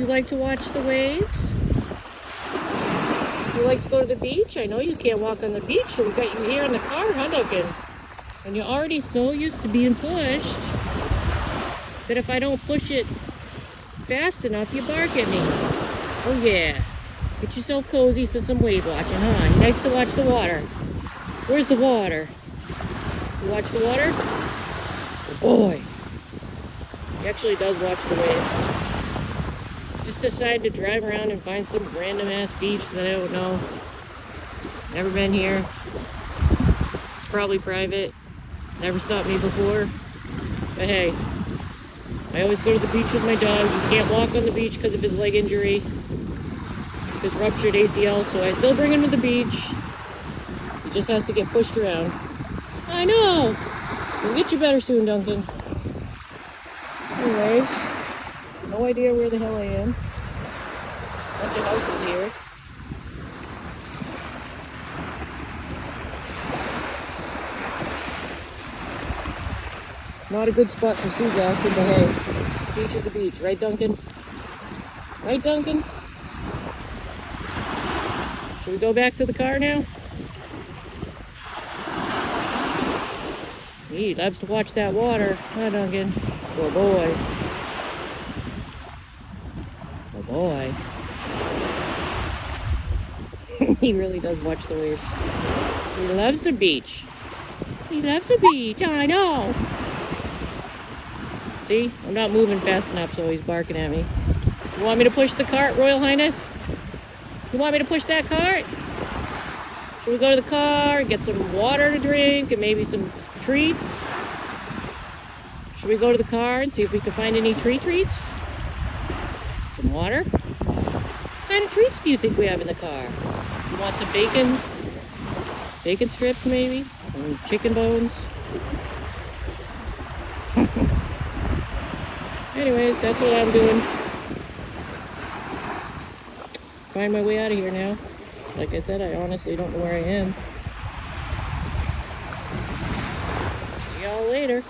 you like to watch the waves? You like to go to the beach? I know you can't walk on the beach, so we got you here in the car, huh, Duncan? And you're already so used to being pushed that if I don't push it fast enough, you bark at me. Oh yeah. Get yourself cozy for some wave watching, huh? You like to watch the water. Where's the water? You watch the water? Oh boy. He actually does watch the waves. Just decided to drive around and find some random ass beach that I don't know. Never been here. It's probably private. Never stopped me before. But hey, I always go to the beach with my dog. He can't walk on the beach because of his leg injury. His ruptured ACL, so I still bring him to the beach. He just has to get pushed around. I know! We'll get you better soon, Duncan. Anyways, no idea where the hell I am. Bunch of houses here. Not a good spot for seagrass in the hay. Beach is a beach, right, Duncan? Right, Duncan? Should we go back to the car now? He loves to watch that water, huh, Duncan? Oh boy. Oh boy. He really does watch the waves. He loves the beach. He loves the beach, I know. See, I'm not moving fast enough, so he's barking at me. You want me to push the cart, Royal Highness? You want me to push that cart? Should we go to the car and get some water to drink and maybe some treats? Should we go to the car and see if we can find any treats? Some water? What kind of treats do you think we have in the car? You want some bacon? Bacon strips maybe? And chicken bones? Anyways, that's what I'm doing. Find my way out of here now. Like I said, I honestly don't know where I am. See y'all later.